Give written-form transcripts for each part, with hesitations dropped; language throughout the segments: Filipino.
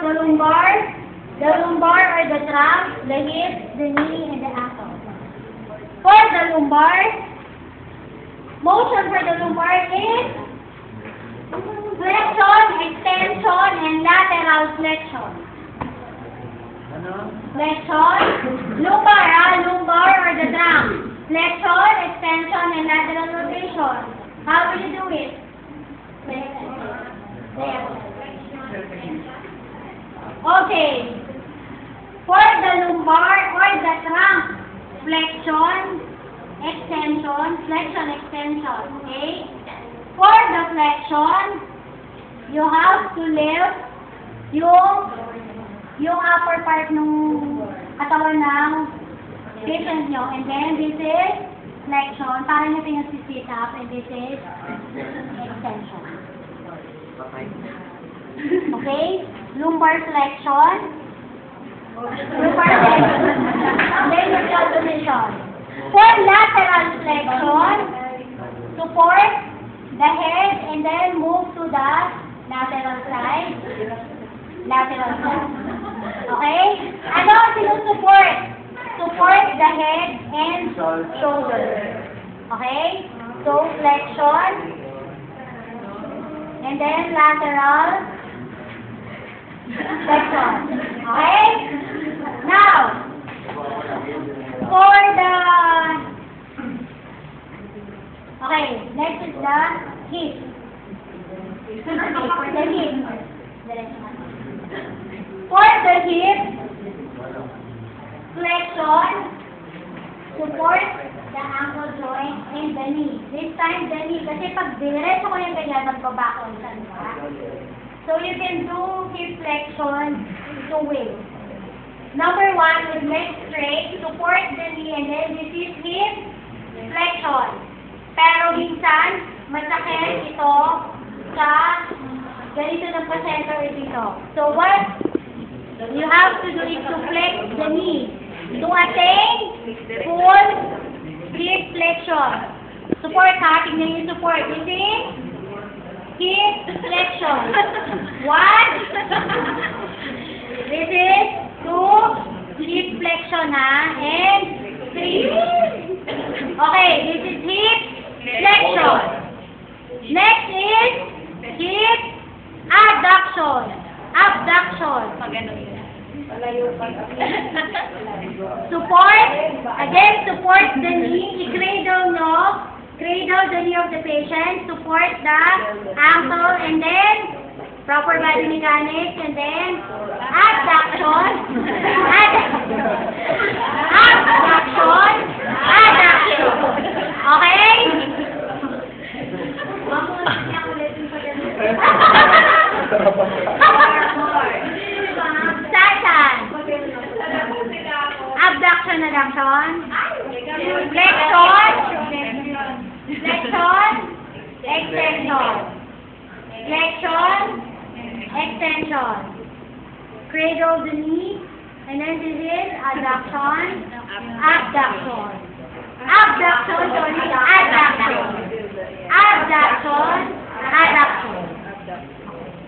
the lumbar or the trunk, the hip, the knee, and the ankle. For the lumbar, motion for the lumbar is flexion, extension, and lateral flexion. Flexion, lumbar or the trunk. Flexion, extension, and lateral rotation. How will you do it? Okay. For the lumbar or the trunk, flexion, extension, okay? For the flexion, you have to lift yung upper part ng katawan ng patient nyo. And then this is flexion, para nyo pinag-sit up, and this is extension. Okay? Lumbar flexion. Then neutral position. For lateral flexion, support the head and then move to the lateral side. Okay? Ano ang sinusupport? Support the head and shoulder. Okay? So, flexion. And then lateral flexion. Okay? Now, for the... Okay, next is the hip. For the hip. For the hip, flexion, support the ankle joint and the knee. This time, the knee. Kasi pag diretso ko yung ganyan, magbabakon ka, diba? So, you can do hip flexion two ways. Number one is leg straight, support the knee, and then this is hip flexion. Pero minsan, masakit ito sa ganito ng pa-center dito. So, what you have to do is to flex the knee to attain full hip flexion. Support ha, tignan yung support. This is hip flexion. One. This is two. Hip flexion ha. And three. Okay, this is hip flexion. Next is hip abduction. Support the knee, cradle the knee of the patient, support the ankle, and then proper body mechanics, and then abduction. Okay? Abduction, extension, cradle the knee, and then this is abduction.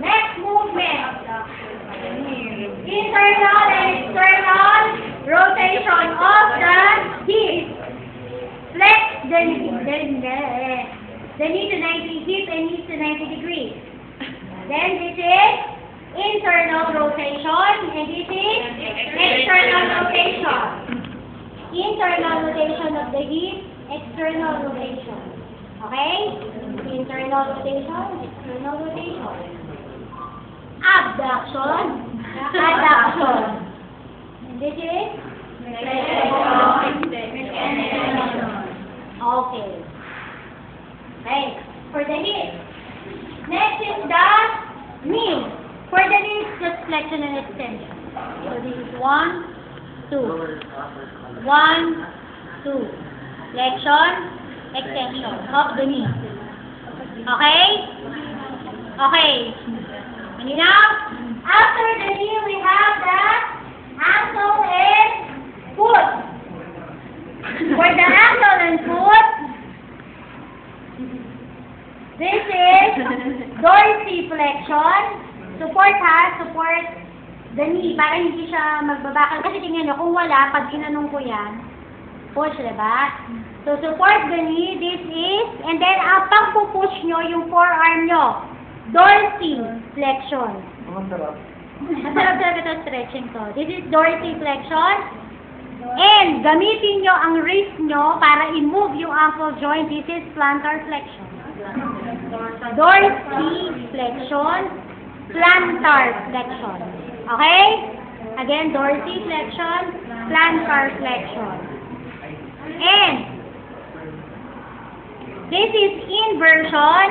Next movement, internal and external rotation of the hip. Flex the knee to 90, hip and knees to 90 degrees. Then this is internal rotation, and this is external rotation. Internal rotation of the hip, external rotation. Okay? Internal rotation, external rotation. Abduction. And this is extension. Okay. Okay. For the hip. Next is the knee. For the knee, just flexion and extension. So this is 1, 2. 1, 2. Flexion, extension of the knee. Okay? Okay. Now, after the knee, we have the ankle and foot. For the ankle and foot, this is dorsiflexion. Support the knee, para hindi siya magbabakal. Kasi tingnan nyo, kung wala, pag inanong ko yan, push, diba? So, support the knee, this is, and then, pag pupush nyo yung forearm nyo, dorsal flexion. Masarap. Masarap talaga ito stretching to. This is dorsal flexion. And, gamitin nyo ang wrist nyo para i-move yung ankle joint. This is plantar flexion. Dorsal flexion, plantar flexion. Okay? Again, dorsal flexion, plantar flexion. And, this is inversion,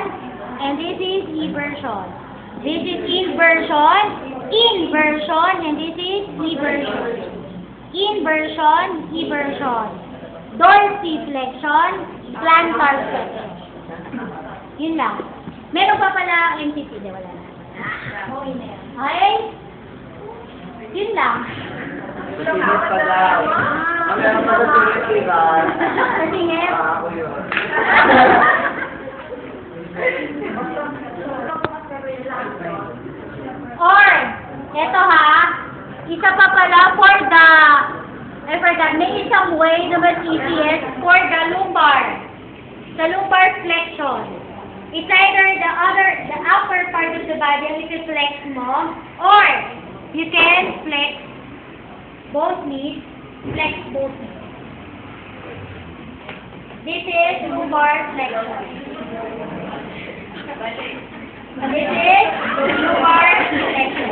and this is eversion. This is inversion, and this is eversion. Inversion, eversion. Dorsal flexion, plantar flexion. Yun lang. Meron pa pala MCT, di wala na. Okay? Yun lang. Singit pa daw. Meron pa daw singit, diba? Singit? Ako yun. Or, eto ha, isa pa pala for the, I forgot, may isang way na mas easiest for the lumbar. The lumbar flexion. It's either the upper part of the body ang iti-flex mo, or you can flex both knees, flex both knees. This is lumbar flexion. This is lumbar flexion.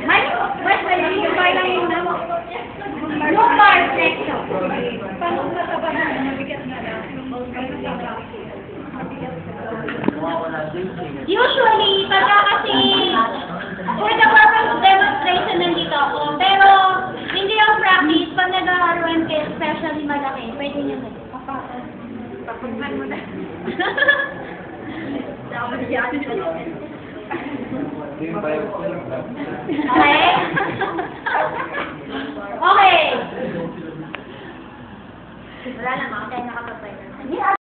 Mas lumbar lang yung lumbar flexion. Usually, pagka kasi, for the purpose of demonstration nandito ako, pero hindi ako practice, pag nag-aaruan kayo, especially malaki, pwede nyo na. Papagman mo na. Okay?